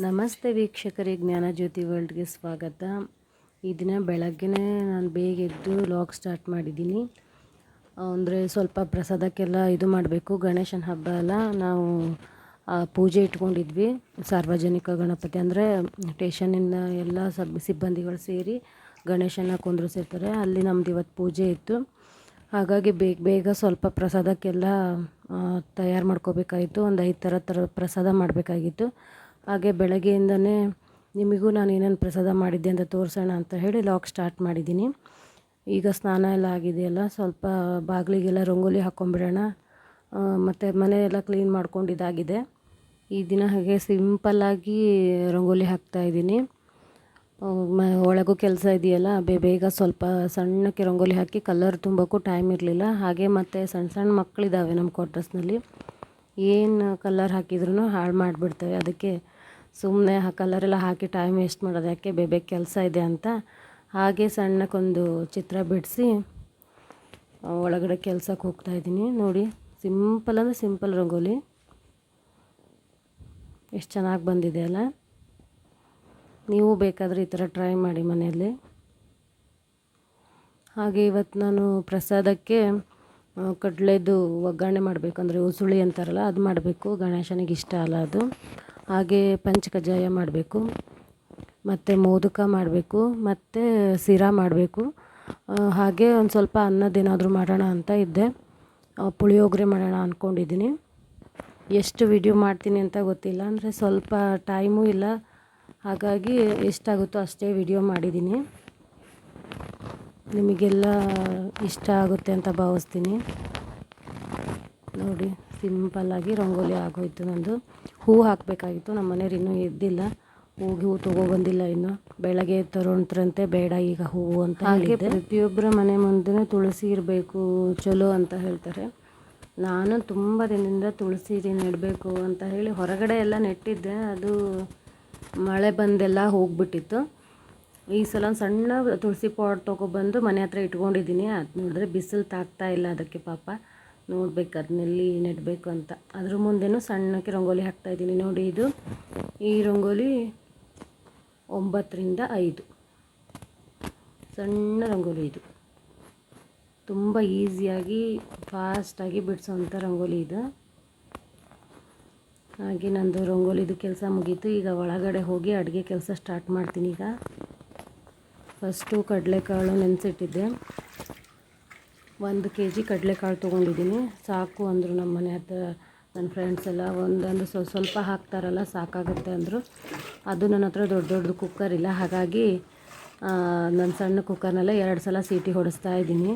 ನಮಸ್ತೆ ವೀಕ್ಷಕರೇ, ಜ್ಞಾನಜ್ಯೋತಿ ವರ್ಲ್ಡ್ಗೆ ಸ್ವಾಗತ. ಈ ದಿನ ಬೆಳಗ್ಗೆನೇ ನಾನು ಬೇಗ ಎದ್ದು ಲಾಗ್ ಸ್ಟಾರ್ಟ್ ಮಾಡಿದ್ದೀನಿ. ಅಂದರೆ ಸ್ವಲ್ಪ ಪ್ರಸಾದಕ್ಕೆಲ್ಲ ಇದು ಮಾಡಬೇಕು. ಗಣೇಶನ ಹಬ್ಬ ಅಲ್ಲ, ನಾವು ಪೂಜೆ ಇಟ್ಕೊಂಡಿದ್ವಿ. ಸಾರ್ವಜನಿಕ ಗಣಪತಿ ಅಂದರೆ ಸ್ಟೇಷನಿಂದ ಎಲ್ಲ ಸಿಬ್ಬಂದಿಗಳು ಸೇರಿ ಗಣೇಶನ ಕುಂದ್ರಿಸಿರ್ತಾರೆ. ಅಲ್ಲಿ ನಮ್ದು ಇವತ್ತು ಪೂಜೆ ಇತ್ತು. ಹಾಗಾಗಿ ಬೇಗ ಸ್ವಲ್ಪ ಪ್ರಸಾದಕ್ಕೆಲ್ಲ ತಯಾರು ಮಾಡ್ಕೋಬೇಕಾಗಿತ್ತು. ಒಂದು 5 ಥರ ಪ್ರಸಾದ ಮಾಡಬೇಕಾಗಿತ್ತು. ಹಾಗೆ ಬೆಳಗ್ಗೆಯಿಂದನೇ ನಿಮಗೂ ನಾನು ಏನೇನು ಪ್ರಸಾದ ಮಾಡಿದ್ದೆ ಅಂತ ತೋರಿಸೋಣ ಅಂತ ಹೇಳಿ ಲಾಗ್ ಸ್ಟಾರ್ಟ್ ಮಾಡಿದ್ದೀನಿ. ಈಗ ಸ್ನಾನ ಎಲ್ಲ ಆಗಿದೆಯಲ್ಲ, ಸ್ವಲ್ಪ ಬಾಗಿಲಿಗೆಲ್ಲ ರಂಗೋಲಿ ಹಾಕ್ಕೊಂಬಿಡೋಣ. ಮತ್ತು ಮನೆಯೆಲ್ಲ ಕ್ಲೀನ್ ಮಾಡ್ಕೊಂಡಿದ್ದಾಗಿದೆ. ಈ ದಿನ ಹಾಗೆ ಸಿಂಪಲ್ಲಾಗಿ ರಂಗೋಲಿ ಹಾಕ್ತಾಯಿದ್ದೀನಿ. ಒಳಗೂ ಕೆಲಸ ಇದೆಯಲ್ಲ, ಬೇಗ ಸ್ವಲ್ಪ ಸಣ್ಣಕ್ಕೆ ರಂಗೋಲಿ ಹಾಕಿ ಕಲರ್ ತುಂಬೋಕ್ಕೂ ಟೈಮ್ ಇರಲಿಲ್ಲ. ಹಾಗೆ ಮತ್ತು ಸಣ್ಣ ಮಕ್ಕಳಿದ್ದಾವೆ ನಮ್ಮ ಕ್ವಾರ್ಟರ್ಸ್ನಲ್ಲಿ. ಏನು ಕಲರ್ ಹಾಕಿದ್ರೂ ಹಾಳು ಮಾಡಿಬಿಡ್ತವೆ. ಅದಕ್ಕೆ ಸುಮ್ಮನೆ ಕಲರೆಲ್ಲ ಹಾಕಿ ಟೈಮ್ ವೇಸ್ಟ್ ಮಾಡೋದು ಯಾಕೆ, ಬೇಗ ಕೆಲಸ ಇದೆ ಅಂತ ಹಾಗೆ ಸಣ್ಣಕ್ಕೊಂದು ಚಿತ್ರ ಬಿಡಿಸಿ ಒಳಗಡೆ ಕೆಲಸಕ್ಕೆ ಹೋಗ್ತಾಯಿದ್ದೀನಿ. ನೋಡಿ, ಸಿಂಪಲ್ ಅಂದರೆ ಸಿಂಪಲ್ ರಂಗೋಲಿ ಎಷ್ಟು ಚೆನ್ನಾಗಿ ಬಂದಿದೆ ಅಲ್ಲ. ನೀವು ಬೇಕಾದರೆ ಈ ಥರ ಟ್ರೈ ಮಾಡಿ ಮನೆಯಲ್ಲಿ. ಹಾಗೆ ಇವತ್ತು ನಾನು ಪ್ರಸಾದಕ್ಕೆ ಕಡಲೆದು ಒಗ್ಗರಣೆ ಮಾಡಬೇಕು. ಅಂದರೆ ಉಸುಳಿ ಅಂತಾರಲ್ಲ, ಅದು ಮಾಡಬೇಕು. ಗಣೇಶನಿಗೆ ಇಷ್ಟ ಅಲ್ಲ ಅದು. ಹಾಗೆ ಪಂಚಕಜ್ಜಾಯ ಮಾಡಬೇಕು, ಮತ್ತು ಮೋದಕ ಮಾಡಬೇಕು, ಮತ್ತು ಶಿರಾ ಮಾಡಬೇಕು. ಹಾಗೆ ಒಂದು ಸ್ವಲ್ಪ ಅನ್ನದ್ದೇನಾದರೂ ಮಾಡೋಣ ಅಂತ ಇದ್ದೆ. ಪುಳಿಯೋಗರೆ ಮಾಡೋಣ ಅಂದ್ಕೊಂಡಿದ್ದೀನಿ. ಎಷ್ಟು ವಿಡಿಯೋ ಮಾಡ್ತೀನಿ ಅಂತ ಗೊತ್ತಿಲ್ಲ, ಅಂದರೆ ಸ್ವಲ್ಪ ಟೈಮೂ ಇಲ್ಲ. ಹಾಗಾಗಿ ಎಷ್ಟಾಗುತ್ತೋ ಅಷ್ಟೇ ವಿಡಿಯೋ ಮಾಡಿದ್ದೀನಿ. ನಿಮಗೆಲ್ಲ ಇಷ್ಟ ಆಗುತ್ತೆ ಅಂತ ಭಾವಿಸ್ತೀನಿ. ನೋಡಿ, ಸಿಂಪಲ್ಲಾಗಿ ರಂಗೋಲಿ ಆಗೋಯ್ತು ನಂದು. ಹೂವು ಹಾಕಬೇಕಾಗಿತ್ತು. ನಮ್ಮ ಮನೆಯವ್ರು ಇನ್ನೂ ಎದ್ದಿಲ್ಲ, ಹೂವು ತೊಗೊಬಂದಿಲ್ಲ ಇನ್ನು. ಬೆಳಗ್ಗೆ ತರೋಂತ್ರಂತೆ ಬೇಡ ಈಗ ಹೂವು ಅಂತ. ಹಾಗೆ ಪ್ರತಿಯೊಬ್ಬರ ಮನೆ ಮುಂದೆ ತುಳಸಿ ಇರಬೇಕು, ಚಲೋ ಅಂತ ಹೇಳ್ತಾರೆ. ನಾನು ತುಂಬ ದಿನದಿಂದ ತುಳಸಿ ನೆಡಬೇಕು ಅಂತ ಹೇಳಿ ಹೊರಗಡೆ ಎಲ್ಲ ನೆಟ್ಟಿದ್ದೆ. ಅದು ಮಳೆ ಬಂದೆಲ್ಲ ಹೋಗ್ಬಿಟ್ಟಿತ್ತು. ಈ ಸಲ ಒಂದು ಸಣ್ಣ ತುಳಸಿ ಪಾಟ್ ತೊಗೊಬಂದು ಮನೆ ಹತ್ರ ಇಟ್ಕೊಂಡಿದ್ದೀನಿ. ಅದು ನೋಡಿದ್ರೆ ಬಿಸಿಲು ತಾಗ್ತಾ ಇಲ್ಲ ಅದಕ್ಕೆ. ಪಾಪ ನೋಡ್ಬೇಕು ಅದನ್ನೆಲ್ಲಿ ನೆಡಬೇಕು ಅಂತ. ಅದ್ರ ಮುಂದೆನೂ ಸಣ್ಣಕ್ಕೆ ರಂಗೋಲಿ ಹಾಕ್ತಾಯಿದ್ದೀನಿ. ನೋಡಿ, ಈ ರಂಗೋಲಿ 9 ರಿಂದ 5 ಸಣ್ಣ ರಂಗೋಲಿ. ಇದು ತುಂಬ ಈಸಿಯಾಗಿ ಫಾಸ್ಟಾಗಿ ಬಿಡಿಸೋವಂಥ ರಂಗೋಲಿ ಇದು. ಹಾಗೆ ನಂದು ರಂಗೋಲಿದು ಕೆಲಸ ಮುಗೀತು. ಈಗ ಒಳಗಡೆ ಹೋಗಿ ಅಡುಗೆ ಕೆಲಸ ಸ್ಟಾರ್ಟ್ ಮಾಡ್ತೀನಿ. ಈಗ ಫಸ್ಟು ಕಡಲೆಕಾಳು ನೆನೆಸಿಟ್ಟಿದ್ದೆ. 1 kg ಕಡಲೆಕಾಳು ತೊಗೊಂಡಿದ್ದೀನಿ. ಸಾಕು ಅಂದರು ನಮ್ಮ ಮನೆ ಹತ್ರ ನನ್ನ ಫ್ರೆಂಡ್ಸ್ ಎಲ್ಲ. ಒಂದೊಂದು ಸ್ವಲ್ಪ ಹಾಕ್ತಾರಲ್ಲ, ಸಾಕಾಗುತ್ತೆ ಅಂದರು. ಅದು ನನ್ನ ಹತ್ರ ದೊಡ್ಡದು ಕುಕ್ಕರ್ ಇಲ್ಲ. ಹಾಗಾಗಿ ನನ್ನ ಸಣ್ಣ ಕುಕ್ಕರ್ನಲ್ಲೇ 2 ಸಲ ಸೀಟಿ ಹೊಡಿಸ್ತಾ ಇದ್ದೀನಿ.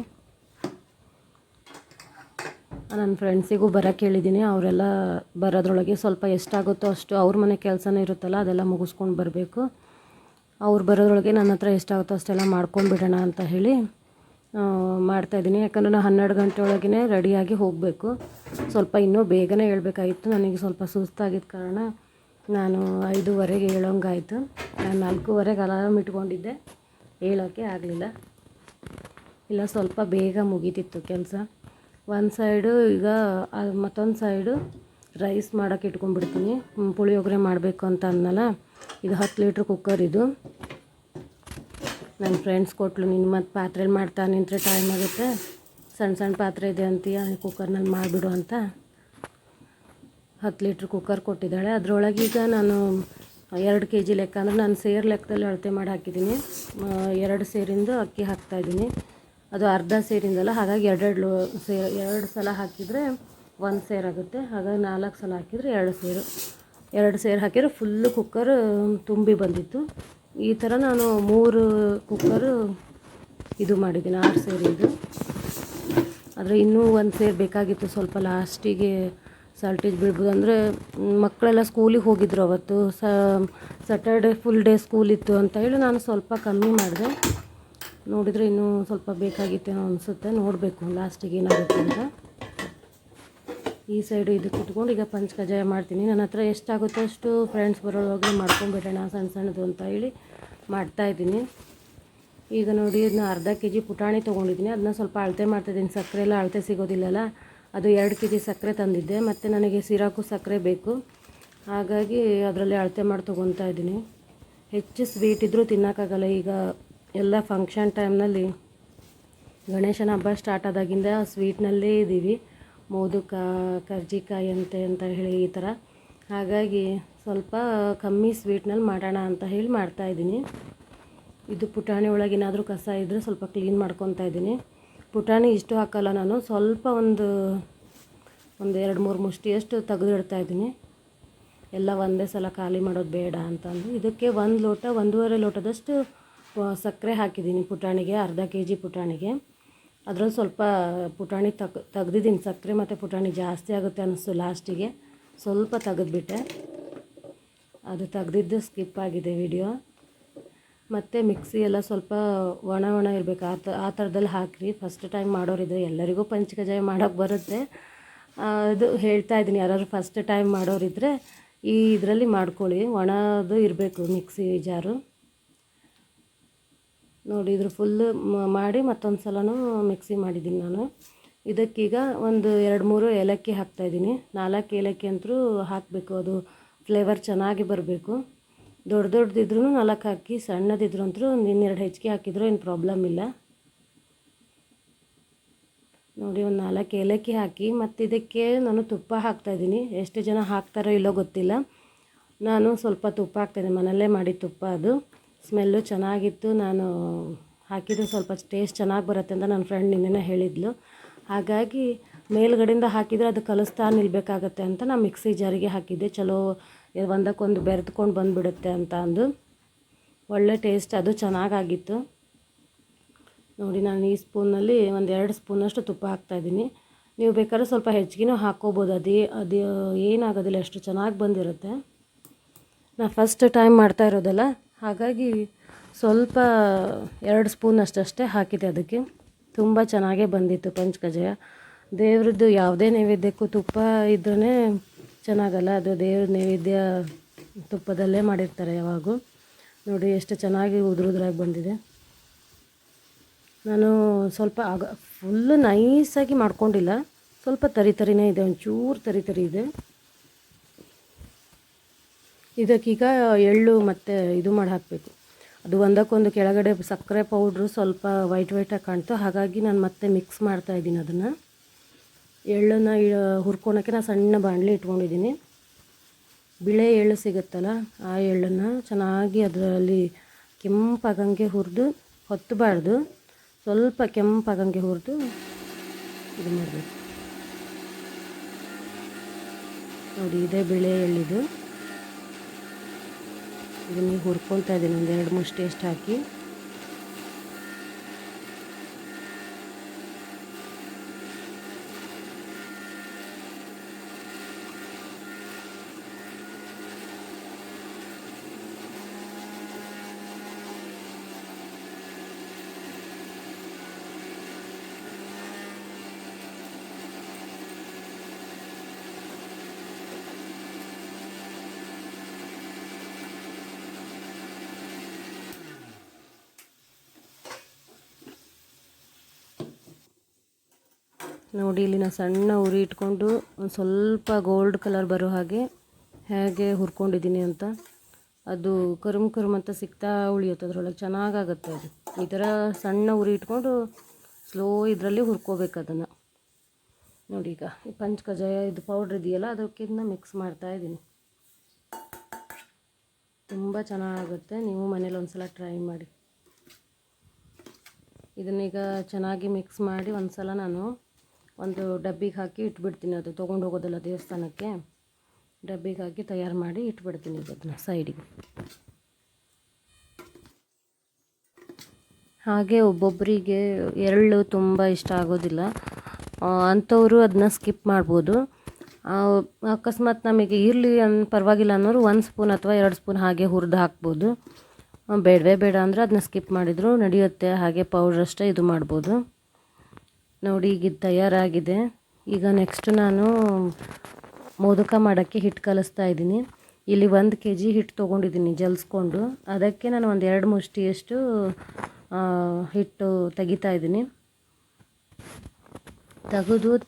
ನನ್ನ ಫ್ರೆಂಡ್ಸಿಗೂ ಬರೋಕ್ಕೆ ಹೇಳಿದ್ದೀನಿ. ಅವರೆಲ್ಲ ಬರೋದ್ರೊಳಗೆ ಸ್ವಲ್ಪ ಎಷ್ಟಾಗುತ್ತೋ ಅಷ್ಟು, ಅವ್ರ ಮನೆ ಕೆಲಸನೂ ಇರುತ್ತಲ್ಲ, ಅದೆಲ್ಲ ಮುಗಿಸ್ಕೊಂಡು ಬರಬೇಕು. ಅವ್ರು ಬರೋದ್ರೊಳಗೆ ನನ್ನ ಹತ್ರ ಎಷ್ಟಾಗುತ್ತೋ ಅಷ್ಟೆಲ್ಲ ಮಾಡ್ಕೊಂಡ್ಬಿಡೋಣ ಅಂತ ಹೇಳಿ ಮಾಡ್ತಾಯಿದ್ದೀನಿ. ಯಾಕಂದರೆ ನಾನು 12 ಗಂಟೆ ಒಳಗೇ ರೆಡಿಯಾಗಿ ಹೋಗಬೇಕು. ಸ್ವಲ್ಪ ಇನ್ನೂ ಬೇಗನೆ ಹೇಳ್ಬೇಕಾಗಿತ್ತು. ನನಗೆ ಸ್ವಲ್ಪ ಸುಸ್ತಾಗಿದ್ದ ಕಾರಣ ನಾನು 5:15ಗೆ ಹೇಳೋಂಗಾಯಿತು. ನಾನು 4:15ಗೆ ಅಲಾರಾಮ್ ಇಟ್ಕೊಂಡಿದ್ದೆ, ಹೇಳೋಕ್ಕೆ ಆಗಲಿಲ್ಲ. ಇಲ್ಲ, ಸ್ವಲ್ಪ ಬೇಗ ಮುಗೀತಿತ್ತು ಕೆಲಸ. ಒಂದು ಸೈಡು ಈಗ ಮತ್ತೊಂದು ಸೈಡು ರೈಸ್ ಮಾಡೋಕ್ಕೆ ಇಟ್ಕೊಂಡ್ಬಿಡ್ತೀನಿ. ಪುಳಿಯೋಗರೆ ಮಾಡಬೇಕು ಅಂತ ಅಂದನಲ್ಲ, ಇದು 10 ಲೀಟ್ರ್ ಕುಕ್ಕರ್. ಇದು ನನ್ನ ಫ್ರೆಂಡ್ಸ್ ಕೊಟ್ಟಳು. ನೀನು ಮತ್ತು ಪಾತ್ರೆಯಲ್ಲಿ ಮಾಡ್ತಾ ನಿಂತರೆ ಟೈಮ್ ಆಗುತ್ತೆ, ಸಣ್ಣ ಪಾತ್ರೆ ಇದೆ ಅಂತೀಯ, ಕುಕ್ಕರ್ನಲ್ಲಿ ಮಾಡಿಬಿಡು ಅಂತ 10 ಲೀಟ್ರ್ ಕುಕ್ಕರ್ ಕೊಟ್ಟಿದ್ದಾಳೆ. ಅದರೊಳಗೆ ಈಗ ನಾನು 2 kg ಲೆಕ್ಕ, ಅಂದರೆ ನಾನು ಸೇರು ಲೆಕ್ಕದಲ್ಲಿ ಅಳತೆ ಮಾಡಿ ಹಾಕಿದ್ದೀನಿ. 2 ಸೇರಿಂದು ಅಕ್ಕಿ ಹಾಕ್ತಾಯಿದ್ದೀನಿ. ಅದು ಅರ್ಧ ಸೇರಿಂದಲ್ಲ, ಹಾಗಾಗಿ 2 ಸಲ ಹಾಕಿದರೆ 1 ಸೇರಾಗುತ್ತೆ. ಹಾಗಾಗಿ 4 ಸಲ ಹಾಕಿದರೆ 2 ಸೇರು ಹಾಕಿದರೆ ಫುಲ್ಲು ಕುಕ್ಕರ್ ತುಂಬಿ ಬಂದಿತ್ತು. ಈ ಥರ ನಾನು 3 ಕುಕ್ಕರು ಇದು ಮಾಡಿದ್ದೀನಿ, 6 ಸೇರಿಂದು. ಆದರೆ ಇನ್ನೂ 1 ಸೇರು ಬೇಕಾಗಿತ್ತು. ಸ್ವಲ್ಪ ಲಾಸ್ಟಿಗೆ ಸಾಲ್ಟೇಜ್ ಬೀಳ್ಬೋದು. ಅಂದರೆ ಮಕ್ಕಳೆಲ್ಲ ಸ್ಕೂಲಿಗೆ ಹೋಗಿದ್ರು ಅವತ್ತು. ಸ್ಯಾಟರ್ಡೆ ಫುಲ್ ಡೇ ಸ್ಕೂಲ್ ಇತ್ತು ಅಂತ ಹೇಳಿ ನಾನು ಸ್ವಲ್ಪ ಕಮ್ಮಿ ಮಾಡಿದೆ. ನೋಡಿದರೆ ಇನ್ನೂ ಸ್ವಲ್ಪ ಬೇಕಾಗಿತ್ತೇನೋ ಅನಿಸುತ್ತೆ. ನೋಡಬೇಕು ಲಾಸ್ಟಿಗೆ ಏನಾಗುತ್ತೆ ಅಂತ. ಈ ಸೈಡು ಇದಕ್ಕೆ ಇಟ್ಕೊಂಡು ಈಗ ಪಂಚಕಜ್ಜಾಯ ಮಾಡ್ತೀನಿ. ನನ್ನ ಹತ್ರ ಎಷ್ಟಾಗುತ್ತೋ ಅಷ್ಟು ಫ್ರೆಂಡ್ಸ್ ಬರೋವಾಗ ಮಾಡ್ಕೊಂಬಿಡೋಣ ಸಣ್ಣದು ಅಂತ ಹೇಳಿ ಮಾಡ್ತಾಯಿದ್ದೀನಿ. ಈಗ ನೋಡಿ, ಇದನ್ನ ಅರ್ಧ kg ಪುಟಾಣಿ ತೊಗೊಂಡಿದ್ದೀನಿ. ಅದನ್ನ ಸ್ವಲ್ಪ ಅಳತೆ ಮಾಡ್ತಾಯಿದ್ದೀನಿ. ಸಕ್ಕರೆ ಎಲ್ಲ ಅಳತೆ ಸಿಗೋದಿಲ್ಲಲ್ಲ, ಅದು 2 kg ಸಕ್ಕರೆ ತಂದಿದ್ದೆ. ಮತ್ತು ನನಗೆ ಶಿರಾಕ್ಕೂ ಸಕ್ಕರೆ ಬೇಕು. ಹಾಗಾಗಿ ಅದರಲ್ಲಿ ಅಳತೆ ಮಾಡಿ ತೊಗೊತಾ ಇದ್ದೀನಿ. ಹೆಚ್ಚು ಸ್ವೀಟ್ ಇದ್ದರೂ ತಿನ್ನೋಕ್ಕಾಗಲ್ಲ. ಈಗ ಎಲ್ಲ ಫಂಕ್ಷನ್ ಟೈಮ್ನಲ್ಲಿ ಗಣೇಶನ ಹಬ್ಬ ಸ್ಟಾರ್ಟ್ ಆದಾಗಿಂದ ಸ್ವೀಟ್ನಲ್ಲೇ ಇದ್ದೀವಿ. ಮೋದಕ, ಕರ್ಜಿಕಾಯಿ ಅಂತ ಹೇಳಿ ಈ ಥರ. ಹಾಗಾಗಿ ಸ್ವಲ್ಪ ಕಮ್ಮಿ ಸ್ವೀಟ್ನಲ್ಲಿ ಮಾಡೋಣ ಅಂತ ಹೇಳಿ ಮಾಡ್ತಾಯಿದ್ದೀನಿ. ಇದು ಪುಟಾಣಿ ಒಳಗೇನಾದರೂ ಕಸ ಇದ್ದರೆ ಸ್ವಲ್ಪ ಕ್ಲೀನ್ ಮಾಡ್ಕೊತಾ ಇದ್ದೀನಿ. ಪುಟಾಣಿ ಇಷ್ಟು ಹಾಕಲ್ಲ ನಾನು, ಸ್ವಲ್ಪ ಒಂದು 2-3 ಮುಷ್ಟಿಯಷ್ಟು ತೆಗೆದಿಡ್ತಾಯಿದ್ದೀನಿ. ಎಲ್ಲ ಒಂದೇ ಸಲ ಖಾಲಿ ಮಾಡೋದು ಬೇಡ ಅಂತಂದು ಇದಕ್ಕೆ 1 ಲೋಟ 1.5 ಲೋಟದಷ್ಟು ಸಕ್ಕರೆ ಹಾಕಿದ್ದೀನಿ ಪುಟಾಣಿಗೆ. ಅರ್ಧ kg ಪುಟಾಣಿಗೆ ಅದರಲ್ಲಿ ಸ್ವಲ್ಪ ಪುಟಾಣಿ ತೆಗ್ದಿದ್ದೀನಿ. ಸಕ್ಕರೆ ಮತ್ತು ಪುಟಾಣಿ ಜಾಸ್ತಿ ಆಗುತ್ತೆ ಅನ್ನಿಸ್ತು ಲಾಸ್ಟಿಗೆ, ಸ್ವಲ್ಪ ತೆಗೆದ್ಬಿಟ್ಟೆ. ಅದು ತೆಗ್ದಿದ್ದು ಸ್ಕಿಪ್ ಆಗಿದೆ ವಿಡಿಯೋ. ಮತ್ತು ಮಿಕ್ಸಿ ಎಲ್ಲ ಸ್ವಲ್ಪ ಒಣ ಇರಬೇಕು, ಆ ಥರದಲ್ಲಿ ಹಾಕಿರಿ. ಫಸ್ಟ್ ಟೈಮ್ ಮಾಡೋರಿದ್ರೆ, ಎಲ್ಲರಿಗೂ ಪಂಚಕಜ್ಜಾಯ ಮಾಡೋಕ್ಕೆ ಬರುತ್ತೆ. ಅದು ಹೇಳ್ತಾ ಇದ್ದೀನಿ, ಯಾರಾದ್ರು ಫಸ್ಟ್ ಟೈಮ್ ಮಾಡೋರಿದ್ದರೆ ಈ ಇದರಲ್ಲಿ ಮಾಡ್ಕೊಳ್ಳಿ. ಒಣದು ಇರಬೇಕು ಮಿಕ್ಸಿ ಜಾರು. ನೋಡಿ ಇದ್ರ ಫುಲ್ಲು ಮಾಡಿ ಮತ್ತೊಂದು ಸಲನೂ ಮಿಕ್ಸಿ ಮಾಡಿದ್ದೀನಿ ನಾನು. ಇದಕ್ಕೀಗ ಒಂದು 2-3 ಏಲಕ್ಕಿ ಹಾಕ್ತಾಯಿದ್ದೀನಿ. 4 ಏಲಕ್ಕಿ ಅಂತೂ ಹಾಕಬೇಕು, ಅದು ಫ್ಲೇವರ್ ಚೆನ್ನಾಗಿ ಬರಬೇಕು. ದೊಡ್ಡದಿದ್ರೂ 4 ಹಾಕಿ, ಸಣ್ಣದಿದ್ರು ಅಂತೂ 2 ಹೆಚ್ಚಿಗೆ ಹಾಕಿದರೂ ಏನು ಪ್ರಾಬ್ಲಮ್ ಇಲ್ಲ. ನೋಡಿ ಒಂದು 4 ಏಲಕ್ಕಿ ಹಾಕಿ, ಮತ್ತು ಇದಕ್ಕೆ ನಾನು ತುಪ್ಪ ಹಾಕ್ತಾಯಿದ್ದೀನಿ. ಎಷ್ಟು ಜನ ಹಾಕ್ತಾರೋ ಇಲ್ಲೋ ಗೊತ್ತಿಲ್ಲ, ನಾನು ಸ್ವಲ್ಪ ತುಪ್ಪ ಹಾಕ್ತಾಯಿದ್ದೀನಿ. ಮನೆಯಲ್ಲೇ ಮಾಡಿ ತುಪ್ಪ, ಅದು ಸ್ಮೆಲ್ಲು ಚೆನ್ನಾಗಿತ್ತು. ನಾನು ಹಾಕಿದರೆ ಸ್ವಲ್ಪ ಟೇಸ್ಟ್ ಚೆನ್ನಾಗಿ ಬರುತ್ತೆ ಅಂತ ನನ್ನ ಫ್ರೆಂಡ್ ನಿನ್ನೆ ಹೇಳಿದ್ಲು. ಹಾಗಾಗಿ ಮೇಲ್ಗಡೆಯಿಂದ ಹಾಕಿದರೆ ಅದು ಕಲಿಸ್ತಾ ನಿಲ್ಲಬೇಕಾಗತ್ತೆ ಅಂತ ನಾನು ಮಿಕ್ಸಿ ಜಾರಿಗೆ ಹಾಕಿದ್ದೆ. ಚಲೋ ಒಂದಕ್ಕೊಂದು ಬೆರೆತ್ಕೊಂಡು ಬಂದುಬಿಡುತ್ತೆ ಅಂತ ಅಂದು ಒಳ್ಳೆ ಟೇಸ್ಟ್, ಅದು ಚೆನ್ನಾಗಾಗಿತ್ತು. ನೋಡಿ ನಾನು ಈ ಸ್ಪೂನಲ್ಲಿ 1-2 ಸ್ಪೂನಷ್ಟು ತುಪ್ಪ ಹಾಕ್ತಾಯಿದ್ದೀನಿ. ನೀವು ಬೇಕಾದ್ರೆ ಸ್ವಲ್ಪ ಹೆಚ್ಚಿಗೆನೂ ಹಾಕ್ಕೋಬೋದು. ಅದು ಏನಾಗೋದಿಲ್ಲ, ಅಷ್ಟು ಚೆನ್ನಾಗಿ ಬಂದಿರುತ್ತೆ. ನಾನು ಫಸ್ಟ್ ಟೈಮ್ ಮಾಡ್ತಾ ಇರೋದಲ್ಲ, ಹಾಗಾಗಿ ಸ್ವಲ್ಪ 2 ಸ್ಪೂನ್ ಅಷ್ಟೇ ಹಾಕಿದೆ. ಅದಕ್ಕೆ ತುಂಬ ಚೆನ್ನಾಗೇ ಬಂದಿತ್ತು ಪಂಚಕಜ್ಜಾಯ. ದೇವ್ರದ್ದು ಯಾವುದೇ ನೈವೇದ್ಯಕ್ಕೂ ತುಪ್ಪ ಇದ್ರೇ ಚೆನ್ನಾಗಲ್ಲ, ಅದು ದೇವ್ರ ನೈವೇದ್ಯ ತುಪ್ಪದಲ್ಲೇ ಮಾಡಿರ್ತಾರೆ ಯಾವಾಗೂ. ನೋಡಿ ಎಷ್ಟು ಚೆನ್ನಾಗಿ ಉದುರಾಗಿ ಬಂದಿದೆ. ನಾನು ಸ್ವಲ್ಪ ಫುಲ್ಲು ನೈಸಾಗಿ ಮಾಡ್ಕೊಂಡಿಲ್ಲ, ಸ್ವಲ್ಪ ತರಿನೇ ಇದೆ, ಒಂಚೂರು ತರಿ ಇದೆ. ಇದಕ್ಕೀಗ ಎಳ್ಳು ಮತ್ತು ಇದು ಮಾಡಿ ಹಾಕಬೇಕು. ಅದು ಒಂದಕ್ಕೊಂದು ಕೆಳಗಡೆ ಸಕ್ಕರೆ ಪೌಡ್ರು ಸ್ವಲ್ಪ ವೈಟಾಗಿ ಕಾಣ್ತು, ಹಾಗಾಗಿ ನಾನು ಮತ್ತೆ ಮಿಕ್ಸ್ ಮಾಡ್ತಾಯಿದ್ದೀನಿ ಅದನ್ನು. ಎಳ್ಳನ್ನು ಹುರ್ಕೊಳಕ್ಕೆ ನಾನು ಸಣ್ಣ ಬಾಣಲೆ ಇಟ್ಕೊಂಡಿದ್ದೀನಿ. ಬಿಳೆ ಎಳ್ಳು ಸಿಗುತ್ತಲ್ಲ, ಆ ಎಳ್ಳನ್ನು ಚೆನ್ನಾಗಿ ಅದರಲ್ಲಿ ಕೆಂಪಾಗಂಗೆ ಹುರಿದು, ಹೊತ್ತಬಾರ್ದು, ಸ್ವಲ್ಪ ಕೆಂಪಾಗಂಗೆ ಹುರಿದು ಇದು ಮಾಡಬೇಕು. ನೋಡಿ ಇದೇ ಬಿಳೆ ಎಳ್ಳಿದು. ಇದನ್ನು ಹುರ್ಕೊತಾ ಇದ್ದೀನಿ, 1-2 ಮುಷ್ಟಿ ಅಷ್ಟು ಹಾಕಿ. ನೋಡಿ ಇಲ್ಲಿ ನಾನು ಸಣ್ಣ ಉರಿ ಇಟ್ಕೊಂಡು ಒಂದು ಸ್ವಲ್ಪ ಗೋಲ್ಡ್ ಕಲರ್ ಬರೋ ಹೇಗೆ ಹುರ್ಕೊಂಡಿದ್ದೀನಿ ಅಂತ. ಅದು ಕರುಮ್ ಅಂತ ಸಿಗ್ತಾ ಉಳಿಯುತ್ತೆ, ಅದರೊಳಗೆ ಚೆನ್ನಾಗಾಗುತ್ತೆ ಅದು. ಈ ಥರ ಸಣ್ಣ ಉರಿ ಇಟ್ಕೊಂಡು ಸ್ಲೋ ಇದರಲ್ಲಿ ಹುರ್ಕೋಬೇಕು ಅದನ್ನು. ನೋಡಿ ಈಗ ಈ ಪಂಚಕಜ್ಜಾಯ ಇದು ಪೌಡ್ರ್ ಇದೆಯಲ್ಲ, ಅದಕ್ಕಿಂತ ಮಿಕ್ಸ್ ಮಾಡ್ತಾಯಿದ್ದೀನಿ. ತುಂಬ ಚೆನ್ನಾಗುತ್ತೆ, ನೀವು ಮನೇಲಿ ಒಂದು ಸಲ ಟ್ರೈ ಮಾಡಿ. ಇದನ್ನೀಗ ಚೆನ್ನಾಗಿ ಮಿಕ್ಸ್ ಮಾಡಿ ಒಂದು ಸಲ ನಾನು ಒಂದು ಡಬ್ಬಿಗೆ ಹಾಕಿ ಇಟ್ಬಿಡ್ತೀನಿ. ಅದು ತೊಗೊಂಡು ಹೋಗೋದಲ್ಲ ದೇವಸ್ಥಾನಕ್ಕೆ, ಡಬ್ಬಿಗೆ ಹಾಕಿ ತಯಾರು ಮಾಡಿ ಇಟ್ಬಿಡ್ತೀನಿ ಅದನ್ನು ಸೈಡಿಗೆ. ಹಾಗೆ ಒಬ್ಬೊಬ್ಬರಿಗೆ ಎಳ್ಳು ತುಂಬ ಇಷ್ಟ ಆಗೋದಿಲ್ಲ, ಅಂಥವರು ಅದನ್ನ ಸ್ಕಿಪ್ ಮಾಡ್ಬೋದು. ಅಕಸ್ಮಾತ್ ನಮಗೆ ಇರಲಿ ಪರವಾಗಿಲ್ಲ ಅನ್ನೋರು 1 ಸ್ಪೂನ್ ಅಥವಾ 2 ಸ್ಪೂನ್ ಹಾಗೆ ಹುರಿದು ಹಾಕ್ಬೋದು. ಬೇಡವೇ ಬೇಡ ಅಂದರೆ ಅದನ್ನ ಸ್ಕಿಪ್ ಮಾಡಿದರೂ ನಡೆಯುತ್ತೆ. ಹಾಗೆ ಪೌಡ್ರ್ ಅಷ್ಟೇ ಇದು ಮಾಡ್ಬೋದು. ನೋಡಿ ಈಗ ಇದು ತಯಾರಾಗಿದೆ. ಈಗ ನೆಕ್ಸ್ಟ್ ನಾನು ಮೋದಕ ಮಾಡೋಕ್ಕೆ ಹಿಟ್ಟು ಕಲಿಸ್ತಾ ಇದ್ದೀನಿ. ಇಲ್ಲಿ 1 kg ಹಿಟ್ಟು ತೊಗೊಂಡಿದ್ದೀನಿ ಜಲ್ಸ್ಕೊಂಡು, ಅದಕ್ಕೆ ನಾನು 1-2 ಮುಷ್ಟಿಯಷ್ಟು ಹಿಟ್ಟು ತೆಗಿತಾ ಇದ್ದೀನಿ.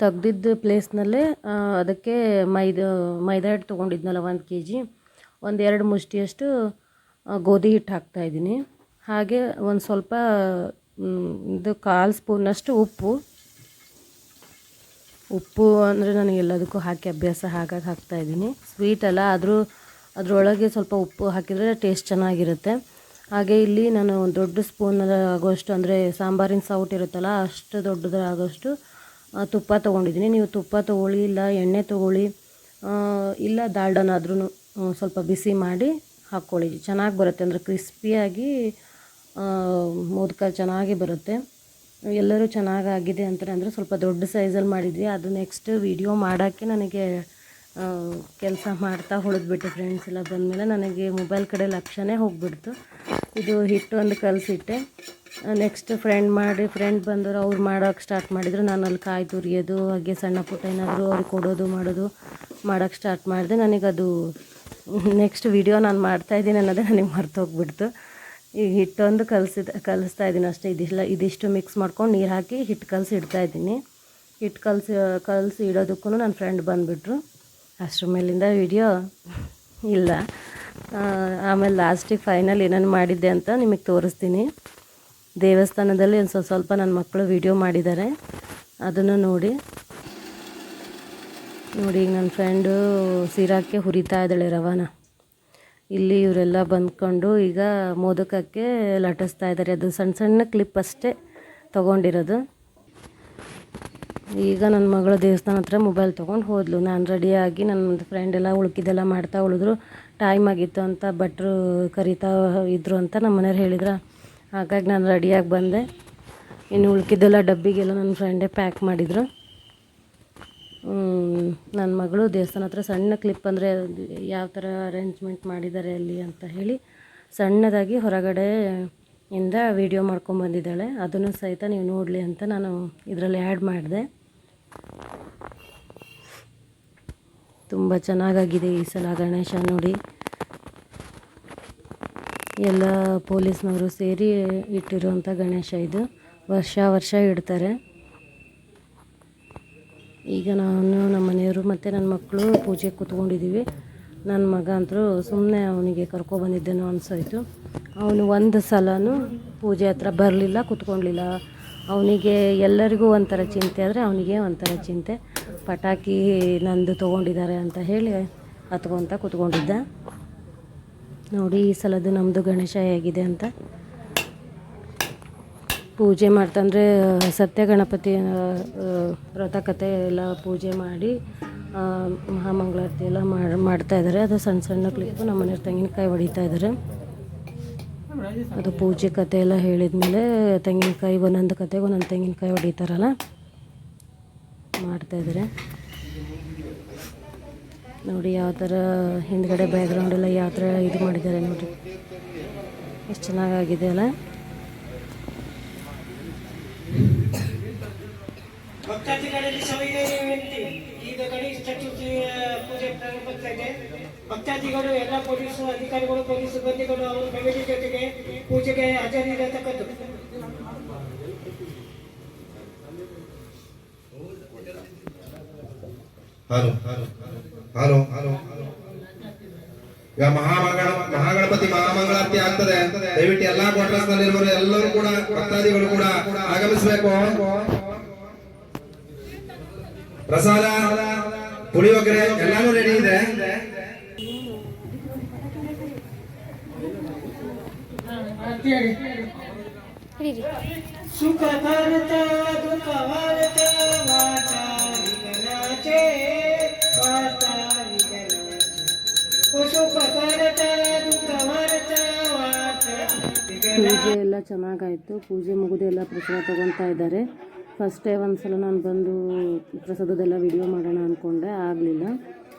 ತೆಗ್ದಿದ್ದ ಪ್ಲೇಸ್ನಲ್ಲೇ ಅದಕ್ಕೆ ಮೈದಾ ಹಿಟ್ಟು ತೊಗೊಂಡಿದ್ನಲ್ಲ 1 kg, ಒಂದು 2 ಮುಷ್ಟಿಯಷ್ಟು ಗೋಧಿ ಹಿಟ್ಟು ಹಾಕ್ತಾಯಿದ್ದೀನಿ. ಹಾಗೆ ಒಂದು ಸ್ವಲ್ಪ ಇದು 1/4 ಸ್ಪೂನಷ್ಟು ಉಪ್ಪು ಅಂದರೆ ನನಗೆ ಎಲ್ಲದಕ್ಕೂ ಹಾಕಿ ಅಭ್ಯಾಸ, ಹಾಗಾಗಿ ಹಾಕ್ತಾಯಿದ್ದೀನಿ. ಸ್ವೀಟ್ ಅಲ್ಲ, ಆದರೂ ಅದರೊಳಗೆ ಸ್ವಲ್ಪ ಉಪ್ಪು ಹಾಕಿದರೆ ಟೇಸ್ಟ್ ಚೆನ್ನಾಗಿರುತ್ತೆ. ಹಾಗೆ ಇಲ್ಲಿ ನಾನು ಒಂದು ದೊಡ್ಡ ಸ್ಪೂನ್ ಆಗೋಷ್ಟು, ಅಂದರೆ ಸಾಂಬಾರಿನ ಸೌಟ್ ಇರುತ್ತಲ್ಲ ಅಷ್ಟು ದೊಡ್ಡದಾಗೋಷ್ಟು ತುಪ್ಪ ತೊಗೊಂಡಿದ್ದೀನಿ. ನೀವು ತುಪ್ಪ ತೊಗೊಳ್ಳಿ, ಇಲ್ಲ ಎಣ್ಣೆ ತೊಗೊಳ್ಳಿ, ಇಲ್ಲ ದಾಲ್ಡನಾದ್ರೂ ಸ್ವಲ್ಪ ಬಿಸಿ ಮಾಡಿ ಹಾಕ್ಕೊಳ್ಳಿ. ಚೆನ್ನಾಗಿ ಬರುತ್ತೆ, ಅಂದರೆ ಕ್ರಿಸ್ಪಿಯಾಗಿ ಮೋದಕ ಚೆನ್ನಾಗಿ ಬರುತ್ತೆ. ಎಲ್ಲರೂ ಚೆನ್ನಾಗಾಗಿದೆ ಅಂತಾರೆ. ಅಂದರೆ ಸ್ವಲ್ಪ ದೊಡ್ಡ ಸೈಜಲ್ಲಿ ಮಾಡಿದ್ವಿ. ಅದು ನೆಕ್ಸ್ಟ್ ವಿಡಿಯೋ ಮಾಡೋಕ್ಕೆ ನನಗೆ ಕೆಲಸ ಮಾಡ್ತಾ ಹೊಡೆದ್ಬಿಟ್ಟೆ. ಫ್ರೆಂಡ್ಸ್ ಎಲ್ಲ ಬಂದಮೇಲೆ ನನಗೆ ಮೊಬೈಲ್ ಕಡೆ ಲಕ್ಷ್ಯನೇ ಹೋಗಿಬಿಡ್ತು. ಇದು ಹಿಟ್ಟು ಒಂದು ಕಲಸಿಟ್ಟೆ. ನೆಕ್ಸ್ಟ್ ಫ್ರೆಂಡ್ ಬಂದರು, ಅವ್ರು ಮಾಡೋಕ್ಕೆ ಸ್ಟಾರ್ಟ್ ಮಾಡಿದರು. ನಾನು ಅಲ್ಲಿ ಕಾಯಿ ತುರಿಯೋದು, ಹಾಗೆ ಸಣ್ಣ ಪುಟ್ಟ ಏನಾದರೂ ಅವ್ರಿಗೆ ಕೊಡೋದು ಮಾಡೋಕ್ಕೆ ಸ್ಟಾರ್ಟ್ ಮಾಡಿದೆ. ನನಗದು ನೆಕ್ಸ್ಟ್ ವಿಡಿಯೋ ನಾನು ಮಾಡ್ತಾಯಿದ್ದೀನಿ ಅನ್ನೋದೇ ನನಗೆ ಮರ್ತೋಗ್ಬಿಡ್ತು. ಈಗ ಹಿಟ್ಟೊಂದು ಕಲಿಸ್ತಾ ಇದ್ದೀನಿ ಅಷ್ಟೇ. ಇದಿಷ್ಟು ಮಿಕ್ಸ್ ಮಾಡ್ಕೊಂಡು ನೀರು ಹಾಕಿ ಹಿಟ್ಟು ಕಲಸಿ ಇಡ್ತಾಯಿದ್ದೀನಿ. ಹಿಟ್ಟು ಕಲಸಿ ಇಡೋದಕ್ಕೂ ನನ್ನ ಫ್ರೆಂಡ್ ಬಂದುಬಿಟ್ರು. ಅಷ್ಟರ ಮೇಲಿಂದ ವಿಡಿಯೋ ಇಲ್ಲ. ಆಮೇಲೆ ಲಾಸ್ಟಿಗೆ ಫೈನಲ್ ಏನೇನು ಮಾಡಿದ್ದೆ ಅಂತ ನಿಮಗೆ ತೋರಿಸ್ತೀನಿ. ದೇವಸ್ಥಾನದಲ್ಲಿ ಒಂದು ಸ್ವಲ್ಪ ನನ್ನ ಮಕ್ಕಳು ವಿಡಿಯೋ ಮಾಡಿದ್ದಾರೆ, ಅದನ್ನು ನೋಡಿ. ಈಗ ನನ್ನ ಫ್ರೆಂಡು ಸಿರಾಕ್ಕೆ ಹುರಿತಾ ಇದ್ದಾಳೆ ರವಾನ. ಇಲ್ಲಿ ಇವರೆಲ್ಲ ಬಂದ್ಕೊಂಡು ಈಗ ಮೋದಕಕ್ಕೆ ಲಟ್ಟಿಸ್ತಾ ಇದ್ದಾರೆ. ಅದು ಸಣ್ಣ ಸಣ್ಣ ಕ್ಲಿಪ್ ಅಷ್ಟೇ ತೊಗೊಂಡಿರೋದು. ಈಗ ನನ್ನ ಮಗಳು ದೇವಸ್ಥಾನ ಹತ್ರ ಮೊಬೈಲ್ ತೊಗೊಂಡು ಹೋದ್ಲು. ನಾನು ರೆಡಿಯಾಗಿ ನನ್ನ ಫ್ರೆಂಡ್ ಎಲ್ಲ ಉಳ್ಕಿದ್ದೆಲ್ಲ ಮಾಡ್ತಾ ಉಳಿದ್ರು. ಟೈಮ್ ಆಗಿತ್ತು ಅಂತ ಭಟ್ರು ಕರಿತಾ ಇದ್ರು ಅಂತ ನಮ್ಮ ಮನೆಯವ್ರು ಹೇಳಿದ್ರು. ಹಾಗಾಗಿ ನಾನು ರೆಡಿಯಾಗಿ ಬಂದೆ. ಇನ್ನು ಉಳ್ಕಿದ್ದೆಲ್ಲ ಡಬ್ಬಿಗೆಲ್ಲ ನನ್ನ ಫ್ರೆಂಡೇ ಪ್ಯಾಕ್ ಮಾಡಿದರು. ನನ್ನ ಮಗಳು ದೇವಸ್ಥಾನ ಹತ್ರ ಸಣ್ಣ ಕ್ಲಿಪ್, ಅಂದರೆ ಯಾವ ಥರ ಅರೇಂಜ್ಮೆಂಟ್ ಮಾಡಿದ್ದಾರೆ ಅಲ್ಲಿ ಅಂತ ಹೇಳಿ ಸಣ್ಣದಾಗಿ ಹೊರಗಡೆಯಿಂದ ವಿಡಿಯೋ ಮಾಡ್ಕೊಂಬಂದಿದ್ದಾಳೆ. ಅದನ್ನು ಸಹಿತ ನೀವು ನೋಡಲಿ ಅಂತ ನಾನು ಇದರಲ್ಲಿ ಆ್ಯಡ್ ಮಾಡಿದೆ. ತುಂಬ ಚೆನ್ನಾಗಾಗಿದೆ ಈ ಸಲ ಗಣೇಶ ನೋಡಿ. ಎಲ್ಲ ಪೊಲೀಸ್ನವರು ಸೇರಿ ಇಟ್ಟಿರುವಂಥ ಗಣೇಶ ಇದು. ವರ್ಷ ಇಡ್ತಾರೆ. ಈಗ ನಾನು, ನಮ್ಮ ಮನೆಯವರು ಮತ್ತು ನನ್ನ ಮಕ್ಕಳು ಪೂಜೆಗೆ ಕೂತ್ಕೊಂಡಿದ್ದೀವಿ. ನನ್ನ ಮಗ ಅಂತೂ ಸುಮ್ಮನೆ ಅವನಿಗೆ ಕರ್ಕೊಬಂದಿದ್ದೇನೋ ಅನಿಸೋಯ್ತು. ಅವನು ಒಂದು ಸಲನೂ ಪೂಜೆ ಹತ್ರ ಬರಲಿಲ್ಲ, ಕೂತ್ಕೊಳ್ಳಲಿಲ್ಲ. ಅವನಿಗೆ ಎಲ್ಲರಿಗೂ ಒಂಥರ ಚಿಂತೆ ಆದರೆ ಅವನಿಗೆ ಒಂಥರ ಚಿಂತೆ. ಪಟಾಕಿ ನಂದು ತೊಗೊಂಡಿದ್ದಾರೆ ಅಂತ ಹೇಳಿ ಹತ್ಕೊತ ಕೂತ್ಕೊಂಡಿದ್ದ. ನೋಡಿ ಈ ಸಲದ್ದು ನಮ್ಮದು ಗಣೇಶ ಹೇಗಿದೆ ಅಂತ. ಪೂಜೆ ಮಾಡ್ತಂದರೆ ಸತ್ಯ ಗಣಪತಿ ವ್ರತಕಥೆ ಎಲ್ಲ ಪೂಜೆ ಮಾಡಿ ಮಹಾಮಂಗಳಾರತಿ ಎಲ್ಲ ಮಾಡ್ತಾಯಿದ್ದಾರೆ. ಅದು ಸಣ್ಣ ಸಣ್ಣ ಕ್ಲಿಪ್ಪು ನಮ್ಮ ಮನೆಯವ್ರು ತೆಂಗಿನಕಾಯಿ ಹೊಡಿತಾ ಇದ್ದಾರೆ. ಅದು ಪೂಜೆ ಕಥೆ ಎಲ್ಲ ಹೇಳಿದ ಮೇಲೆ ತೆಂಗಿನಕಾಯಿ ಒಂದೊಂದು ಕತೆಗೆ ಒಂದೊಂದು ತೆಂಗಿನಕಾಯಿ ಹೊಡಿತಾರಲ್ಲ, ಮಾಡ್ತಾಯಿದ್ದಾರೆ. ನೋಡಿ ಯಾವ ಥರ ಹಿಂದ್ಗಡೆ ಬ್ಯಾಕ್ಗ್ರೌಂಡೆಲ್ಲ ಯಾವ ಥರ ಇದು ಮಾಡಿದ್ದಾರೆ ನೋಡಿ, ಎಷ್ಟು ಚೆನ್ನಾಗಾಗಿದೆ ಅಲ್ಲ. ಭಕ್ತಾದಿಗಳಲ್ಲಿ ಸವಿನಯ ವಿನಂತಿ. ಈಗ ಗಣೇಶ ಚತುರ್ಥಿ ಪೂಜೆ ಪ್ರಾರಂಭ ಇದೆ. ಭಕ್ತಾದಿಗಳು ಎಲ್ಲ ಪೊಲೀಸ್ ಅಧಿಕಾರಿಗಳು, ಪೊಲೀಸ್ ಸಿಬ್ಬಂದಿಗಳು ಅವರ ಫ್ಯಾಮಿಲಿ ಜೊತೆಗೆ ಪೂಜೆಗೆ ಹಾಜರಿರತಕ್ಕದ್ದು. ಈಗ ಮಹಾಗಣಪತಿ ಮಹಾಮಂಗಳಾರತಿ ಆಗ್ತದೆ. ದಯವಿಟ್ಟು ಎಲ್ಲಾ ಕ್ವಾರ್ಟರ್ಸ್ ನಲ್ಲಿರುವವರು ಎಲ್ಲರೂ ಕೂಡ ಭಕ್ತಾದಿಗಳು ಕೂಡ ಆಗಮಿಸಬೇಕು. ಪ್ರಸಾದ, ಪುಳಿಯೋಗರೆ ಎಲ್ಲಾನು ರೆಡಿ ಇದೆ. ಸುಖ ಭಾರತ ದುಃಖ ಭಾರತ ಮಾತಾರಿಗನಾಚೆ ಸುಖ ಭಾರತ ದುಃಖ ಭಾರತ. ಪೂಜೆ ಎಲ್ಲ ಚೆನ್ನಾಗಾಯಿತು. ಪೂಜೆ ಮುಗಿದು ಎಲ್ಲ ಪ್ರಸಾದ ತೊಗೊತಾ ಇದ್ದಾರೆ. ಫಸ್ಟೇ ಒಂದು ಸಲ ನಾನು ಬಂದು ಪ್ರಸಾದದೆಲ್ಲ ವಿಡಿಯೋ ಮಾಡೋಣ ಅಂದ್ಕೊಂಡೆ, ಆಗಲಿಲ್ಲ.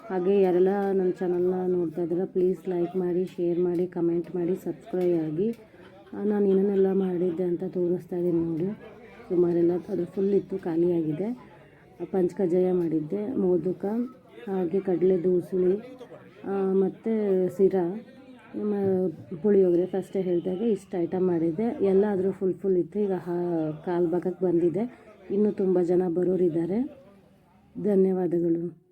ಹಾಗೆ ಯಾರೆಲ್ಲ ನನ್ನ ಚಾನಲ್ನ ನೋಡ್ತಾ ಇದ್ದೀರಾ ಪ್ಲೀಸ್ ಲೈಕ್ ಮಾಡಿ, ಶೇರ್ ಮಾಡಿ, ಕಮೆಂಟ್ ಮಾಡಿ, ಸಬ್ಸ್ಕ್ರೈಬ್ ಆಗಿ. ನಾನು ಏನೇನೆಲ್ಲ ಮಾಡಿದ್ದೆ ಅಂತ ತೋರಿಸ್ತಾ ಇದ್ದೀನಿ ನೋಡಿ. ಸುಮಾರೆಲ್ಲ ಅದು ಫುಲ್ ಇತ್ತು, ಖಾಲಿಯಾಗಿದೆ. ಪಂಚಕಜ್ಜಾಯ ಮಾಡಿದ್ದೆ, ಮೋದಕ, ಹಾಗೆ ಕಡಲೆ ದೂಸುಳಿ ಮತ್ತು ಸಿರಾ, ಪುಳಿಯೋಗರೆ. ಫಸ್ಟೇ ಹೇಳಿದಾಗೆ ಇಷ್ಟು ಐಟಮ್ ಮಾಡಿದ್ದೆ. ಎಲ್ಲ ಆದರೂ ಫುಲ್ ಇತ್ತು. ಈಗ ಕಾಲು ಭಾಗಕ್ಕೆ ಬಂದಿದೆ. ಇನ್ನೂ ತುಂಬ ಜನ ಬರೋರಿದ್ದಾರೆ. ಧನ್ಯವಾದಗಳು.